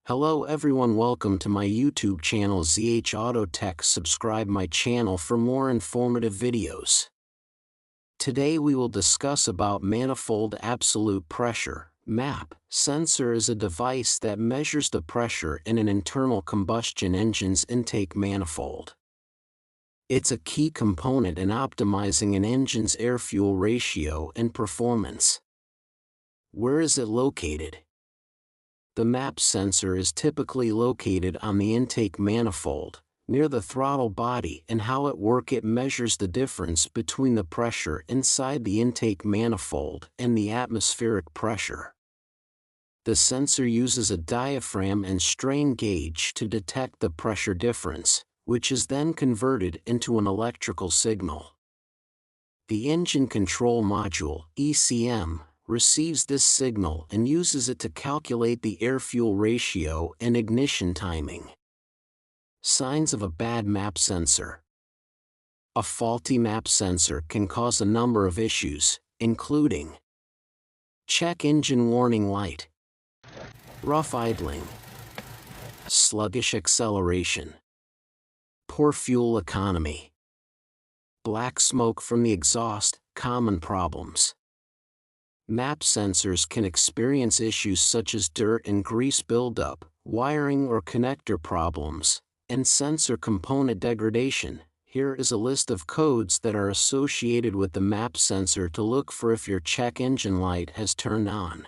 Hello everyone, welcome to my YouTube channel ZHautotech. Subscribe my channel for more informative videos. Today we will discuss about Manifold Absolute Pressure (MAP) sensor is a device that measures the pressure in an internal combustion engine's intake manifold. It's a key component in optimizing an engine's air-fuel ratio and performance. Where is it located? The MAP sensor is typically located on the intake manifold, near the throttle body, and how it works. It measures the difference between the pressure inside the intake manifold and the atmospheric pressure. The sensor uses a diaphragm and strain gauge to detect the pressure difference, which is then converted into an electrical signal. The engine control module, ECM, receives this signal and uses it to calculate the air-fuel ratio and ignition timing. Signs of a bad MAP sensor. A faulty MAP sensor can cause a number of issues, including check engine warning light, rough idling, sluggish acceleration, poor fuel economy, black smoke from the exhaust. Common problems. MAP sensors can experience issues such as dirt and grease buildup, wiring or connector problems, and sensor component degradation. Here is a list of codes that are associated with the MAP sensor to look for if your check engine light has turned on.